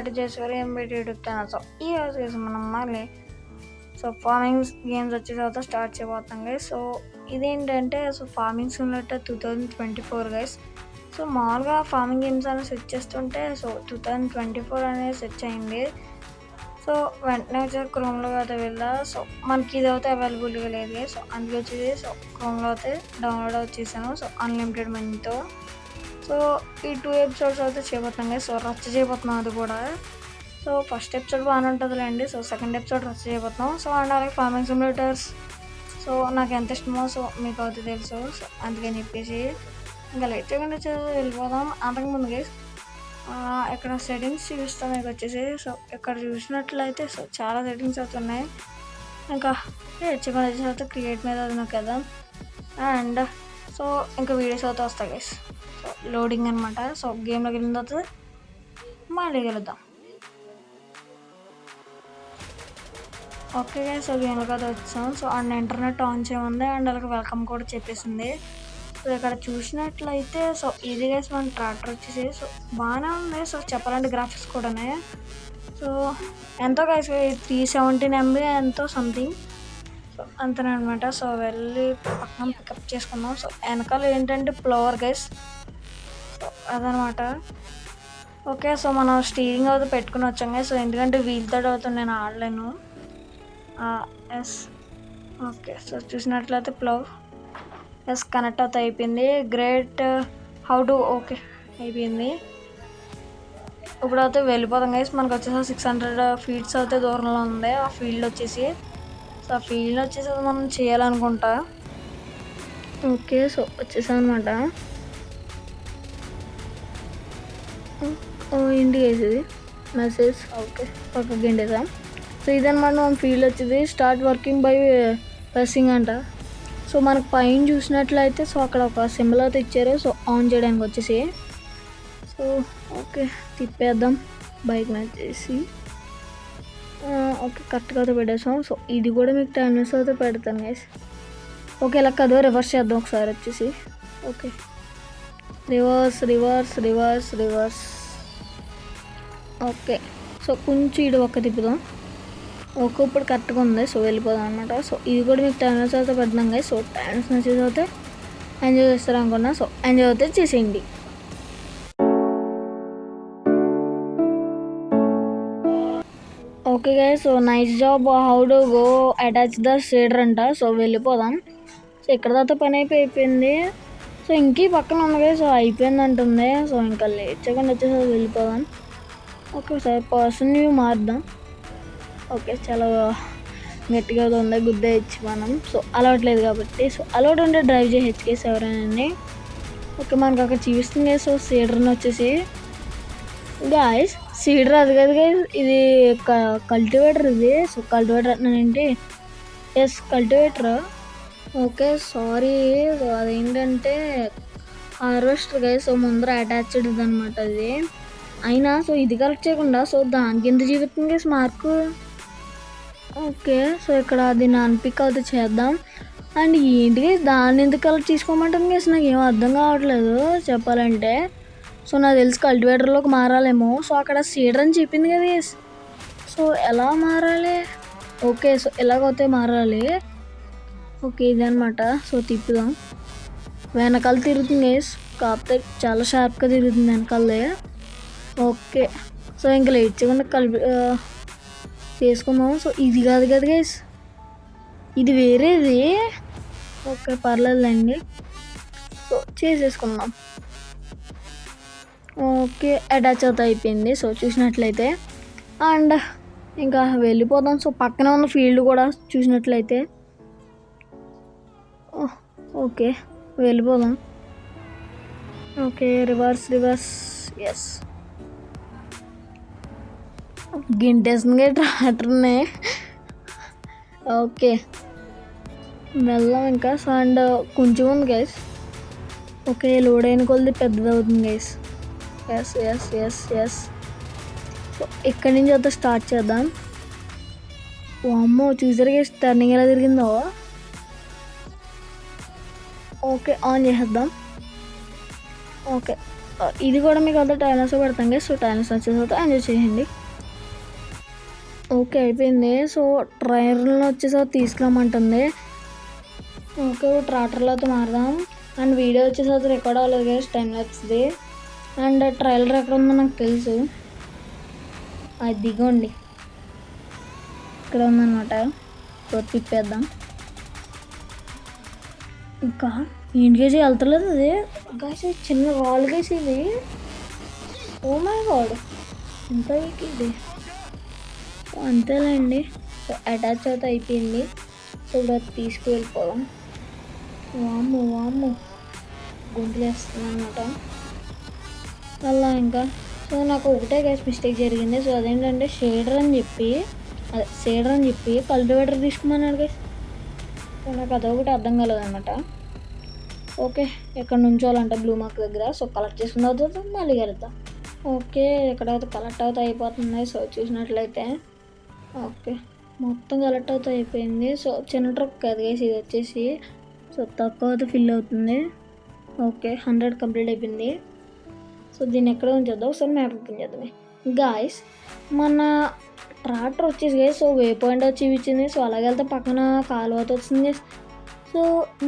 Back to జేశ్వరి MBT YouTube channel. So ఈ రోజు guys మనం మళ్ళీ ఫార్మింగ్ గేమ్స్ వచ్చే తర్వాత స్టార్ట్ చేయబోతాం గైస్. సో ఇదేంటంటే ఫార్మింగ్ సిమ్యులేటర్ 2024 గైస్. సో మామూలుగా ఫార్మింగ్ గేమ్స్ అనేది సెట్ చేస్తుంటే 2024 అనేది సెట్ అయింది. సో వెంటనే వచ్చేసి క్రోమ్లో అయితే వెళ్ళా. సో మనకి ఇది అయితే అవైలబుల్గా లేదు గైస్. సో అందుకే వచ్చేసి క్రోమ్లో అయితే డౌన్లోడ్ వచ్చేసాను. సో అన్లిమిటెడ్ మనీతో. సో ఈ 2 ఎపిసోడ్స్ అయితే చేయబోతున్నాం గైస్. సో రచ్చ చేయబోతున్నాం అది కూడా. సో ఫస్ట్ ఎపిసోడ్ బాగానే ఉంటుందిలేండి. సో సెకండ్ ఎపిసోడ్ రచ్చ చేయబోతున్నాం. సో అండ్ అలాగే ఫార్మింగ్ సిమ్యులేటర్స్ సో నాకు ఎంత ఇష్టమో సో మీకు అయితే తెలుసు. సో అందుకని చెప్పేసి ఇంకా లేట్ చేయకుండా వెళ్ళిపోదాం. అంతకుముందు గైస్ ఇక్కడ సెట్టింగ్స్ చూపిస్తాం మీకు వచ్చేసి. సో ఇక్కడ చూసినట్లయితే సో చాలా సెట్టింగ్స్ అవుతున్నాయి. ఇంకా చికెన్ వచ్చేసి క్రియేట్ మీద అది నొక్కేద్దాం. అండ్ సో ఇంకా వీడియోస్ అయితే వస్తాయి గైస్. సో లోడింగ్ అనమాట. సో గేమ్లోకి వెళ్ళిన తర్వాత మళ్ళీ కలుద్దాం. ఓకే గైస్, సో గేమ్లోకి అయితే వచ్చాం. సో అండ్ ఇంటర్నెట్ ఆన్ చేయమంది అండ్ అలాగే వెల్కమ్ కూడా చెప్పేసింది. సో ఇక్కడ చూసినట్లయితే సో ఇది గైస్ మన ట్రాక్టర్ వచ్చేసి సో బాగానే ఉంది. సో చెప్పాలంటే గ్రాఫిక్స్ కూడానే సో ఎంతో గైస్ 317 MB ఎంతో సంథింగ్. సో అంతనే అనమాట. సో వెళ్ళి పక్కన పికప్ చేసుకుందాం. సో వెనకాల ఏంటంటే ఫ్లవర్ గైస్. సో అదనమాట. ఓకే, సో మనం స్టీరింగ్ అయితే పెట్టుకుని వచ్చాం గైస్. సో ఎందుకంటే వీల్తో అవుతుంది, నేను ఆడలేను. ఎస్ ఓకే, సో చూసినట్లయితే ప్లవ్ ఎస్ కనెక్ట్ అవుతా అయిపోయింది. గ్రేట్ హౌ టు ఓకే అయిపోయింది. ఇప్పుడైతే వెళ్ళిపోతాం గైస్. మనకు వచ్చేసి 600 feet అయితే దూరంలో ఉంది ఆ ఫీల్డ్ వచ్చేసి. సో ఆ ఫీల్డ్ వచ్చేసి మనం చేయాలనుకుంటా. ఓకే, సో వచ్చేసాం అనమాట. ఏంటి గైస్ ఇది మెసేజ్. ఓకే పక్కకి గంటేసాం. సో ఇదనమాట మన ఫీల్డ్ వచ్చేది. స్టార్ట్ వర్కింగ్ బై ప్రెస్సింగ్ అంట. సో మనకు పైన చూసినట్లయితే సో అక్కడ ఒక సింబల్ అయితే ఇచ్చారు. సో ఆన్ చేయడానికి వచ్చేసి. సో ఓకే తిప్పేద్దాం బైక్ వచ్చేసి. ఓకే కరెక్ట్గా అయితే పెట్టేసాం. సో ఇది కూడా మీకు 10 minutes అయితే పెడతాను గైస్. ఓకే ఇలా కదా రివర్స్ చేద్దాం ఒకసారి వచ్చేసి. Okay reverse reverse reverse reverse. Okay so కొంచెం ఇటు ఒక్క తిప్పుదాం. ఓకే ఇప్పుడు కరెక్ట్గా ఉంది. సో వెళ్ళిపోదాం అనమాట. సో ఇది కూడా మీకు 10 minutes అయితే పెడతాం గైస్. సో 10 minutes నచ్చేసి అయితే ఎంజాయ్ చేస్తారు అనుకున్నా. సో ఎంజాయ్ అయితే చేసేయండి. Okay guys, so nice job. How to go attach the shader అంట. సో వెళ్ళిపోదాం. సో ఇక్కడ దాకా పని అయిపోయింది. సో ఇంకీ పక్కన ఉంది. సో అయిపోయింది అంటుంది. సో ఇంకా లేట్ చేయకుండా వచ్చేసి వెళ్ళిపోదాం. ఓకే సార్ పర్సన్ వ్యూ మారుద్దాం. ఓకే చాలా గట్టిగా ఉంది. గుద్ద ఇచ్చి మనం సో అలవాట్లేదు కాబట్టి. సో అలవాటు ఉంటే డ్రైవ్ చేయొచ్చు ఎవరైనా. ఓకే మనకు అక్కడ చూపిస్తుంది. సో సీడర్ని వచ్చేసి గాయస్ సీడర్ అది కదా గైస్, ఇది కల్టివేటర్ ఇది. సో కల్టివేటర్ అంటున్నానండి. Yes cultivator. Okay sorry. So అదేంటంటే హార్వెస్టర్ గైస్. సో ముందర అటాచ్డ్ ఇది అనమాట అది. అయినా సో ఇది కలెక్ట్ చేయకుండా సో దానికి ఎంత చూపిస్తుంది గైస్ మార్కు. ఓకే సో ఇక్కడ దీన్ని అన్పిక్ అయితే చేద్దాం. అండ్ ఏంటి గైస్ దాన్ని ఎందుకు కలెక్ట్ తీసుకోమంటుంది గైస్, నాకు ఏం అర్థం కావట్లేదు చెప్పాలంటే. సో నాకు తెలిసి కల్టివేటర్లోకి మారాలేమో. సో అక్కడ సీడర్ అని చెప్పింది కదా గైస్. సో ఎలా మారాలి? ఓకే సో ఎలాగైతే మారాలి. ఓకే ఇది అనమాట. సో తిప్పుదాం. వెనకాల తిరుగుతుంది గైస్, కాకపోతే చాలా షార్ప్గా తిరుగుతుంది వెనకాలదే. ఓకే సో ఇంకా లేట్ చేయకుండా చేసుకుందాం. సో ఇది కాదు కదా గైస్, ఇది వేరేది. ఓకే పర్లేదులేండి. సో చేసేసుకుందాం. ఓకే అటాచ్ అవుతా అయిపోయింది. సో చూసినట్లయితే అండ్ ఇంకా వెళ్ళిపోదాం. సో పక్కన ఉన్న ఫీల్డ్ కూడా చూసినట్లయితే ఓకే వెళ్ళిపోదాం. ఓకే రివర్స్ రివర్స్ ఎస్ గింటేస్తుంది ట్రాక్టర్ని. ఓకే వెళ్దాం ఇంకా. సో అండ్ కొంచెం ఉంది గైస్. ఓకే లోడ్ అయిన కొద్ది పెద్దది అవుతుంది guys. Yes yes yes yes. So ఇక్కడి నుంచి అయితే స్టార్ట్ చేద్దాం. అమ్మో చూసారు గైస్ టర్నింగ్ ఎలా తిరిగిందో. ఓకే ఆన్ చేసేద్దాం. ఓకే ఇది కూడా మీకు అంతా టైలర్స్ పెడతాం గైస్. సో టైలర్స్ వచ్చేసి అయితే ఎంజాయ్ చేయండి. ఓకే అయిపోయింది. సో ట్రైలర్లో వచ్చేసి తీసుకురామంటుంది. ఓకే ట్రాక్టర్లో అయితే మారదాం. అండ్ వీడియో వచ్చేసి రికార్డ్ అవ్వలేదు గైస్, టైం ల్యాప్స్ది. అండ్ ట్రైలర్ ఎక్కడ ఉందో నాకు తెలుసు, అది దిగోండి ఇక్కడ ఉందన్నమాట. సో తిప్పేద్దాం. ఇంకా ఇంటికేసి వెళ్తలేదు అది గైస్, చిన్న రాల్ గైస్ ఇది. ఓ మై గాడ్ ఎంత వీక్ ఇది. సో అంతేలేండి. సో అటాచ్ అయితే అయిపోయింది. సో ఇప్పుడు అది తీసుకువెళ్ళిపోదాం. వామ్ము గుంటలు వేస్తుంది అనమాట అలా. ఇంకా సో నాకు ఒకటే గైస్ మిస్టేక్ జరిగింది. సో అదేంటంటే షేడర్ అని చెప్పి కల్టివేటర్ తీసుకున్నాను గైస్. సో నాకు అదొకటి అర్థం కాలేదన్నమాట. ఓకే ఎక్కడ నుంచోవాలంటే బ్లూ మార్క్ దగ్గర. సో కలెక్ట్ చేసుకున్న తర్వాత మళ్ళీ కలుద్దాం. ఓకే ఎక్కడైతే కలెక్ట్ అవుతా అయిపోతుంది. సో చూసినట్లయితే ఓకే మొత్తం కలెక్ట్ అవుతా అయిపోయింది. సో చిన్న ట్రక్ కాదు గైస్ ఇది వచ్చేసి. సో తక్కువ అయితే ఫిల్ అవుతుంది. ఓకే 100 కంప్లీట్ అయిపోయింది. సో దీన్ని ఎక్కడ ఉంచేద్దాం, ఒకసారి మ్యాప్ ఓపెన్ చేద్దాం గాయస్. మన ట్రాక్టర్ వచ్చేసి గైస్ సో వే పాయింట్ వచ్చి ఇచ్చింది. సో అలాగే వెళ్తే పక్కన కాలువత వచ్చింది గైస్. సో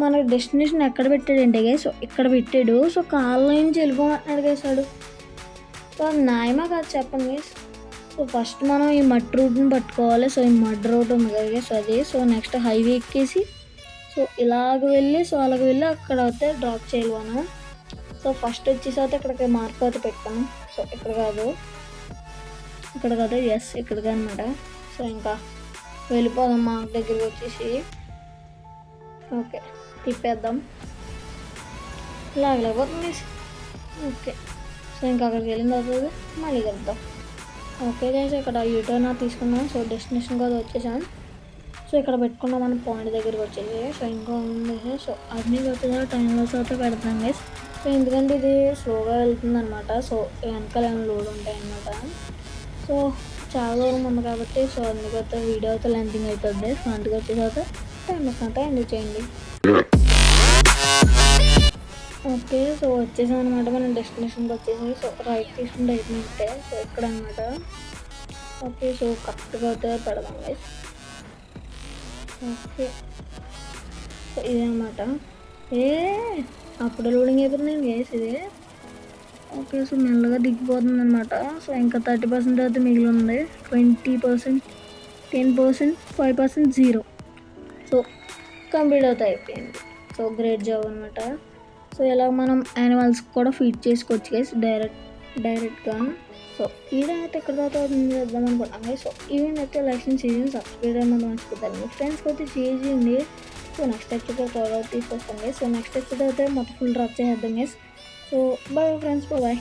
మన డెస్టినేషన్ ఎక్కడ పెట్టాడంటే గైస్, సో ఇక్కడ పెట్టాడు. సో కాలువ నుంచి వెళ్ళిపోమంటున్నాడు గైస్ వాడు. సో అది న్యాయమా కాదు చెప్పండి గైస్. సో ఫస్ట్ మనం ఈ మడ్ రూట్ని పట్టుకోవాలి. సో ఈ మడ్ రోడ్ ఉంది కదా గైస్ అది. సో నెక్స్ట్ హైవే ఎక్కేసి సో ఇలాగ వెళ్ళి అక్కడ అయితే డ్రాప్ చేయాలి మనం. సో ఫస్ట్ వచ్చేసి అయితే ఇక్కడికి మార్క్ అయితే పెట్టాను. సో ఇక్కడ కాదు ఎస్ ఇక్కడికి అనమాట. సో ఇంకా వెళ్ళిపోదాం మార్క్ దగ్గరికి వచ్చేసి. ఓకే తిప్పేద్దాం లాగలేకపోతుంది. ఓకే సో ఇంకా అక్కడికి వెళ్ళిన తర్వాత మళ్ళీ కలుద్దాం. ఓకే గైస్ ఇక్కడ యూటర్న్ తీసుకున్నాం. సో డెస్టినేషన్ కూడా వచ్చేసాం. సో ఇక్కడ పెట్టుకున్నాం మనం పాయింట్ దగ్గరికి వచ్చేసి. సో ఇంకా ఉంది. సో అన్నీ వచ్చేసి టైంలో అయితే పెడతాం గైస్. సో ఎందుకంటే ఇది స్లోగా వెళ్తుంది అనమాట. సో వెనకాల ఏమైనా లోడ్ ఉంటాయి అన్నమాట. సో చాలా దూరం ఉంది కాబట్టి సో అందుకైతే వీడియో అయితే లెంతింగ్ అవుతుంది. సో అందుకు వచ్చేసి అయితే టైం వస్తుంటే ఎంజాయ్ చేయండి. ఓకే సో వచ్చేసాం అనమాట మనం డెస్టినేషన్కి వచ్చేసి. సో రైట్ తీసుకుంటే అయిపోయినట్టే. సో ఇక్కడ అనమాట. ఓకే సో కరెక్ట్గా అయితే పెడదాం గైస్. ఓకే సో ఇదన్నమాట. అప్పుడు లోడింగ్ అయిపోతుంది గైస్ ఇది. ఓకే సో మెల్లగా దిగిపోతుంది అనమాట. సో ఇంకా 30% అయితే మిగిలి ఉంది. 20%, 10%, 5%, 0. సో కంప్లీట్ అవుతా అయిపోయింది. సో గ్రేట్ జాబ్ అనమాట. సో ఇలా మనం యానిమల్స్కి కూడా ఫీడ్ చేసుకోవచ్చు గైస్ డైరెక్ట్గా. సో వీడియో అయితే ఎక్కడ దాకా చేద్దాం అనుకుంటున్నాం. సో ఈవెంట్ అయితే లైసెన్స్ చేయండి, సబ్స్క్రైబ్ అయ్యి మర్చిపోతారు. మీ ఫ్రెండ్స్కి అయితే షేర్ చేయండి. సో నెక్స్ట్ ఎపిసోడ్ త్వరగా తీసుకొస్తాం గైస్. సో నెక్స్ట్ ఎపిసోడ్ అయితే మొత్తం ఫుల్ డ్రాప్ చేద్దాం guys. So bye friends, bye.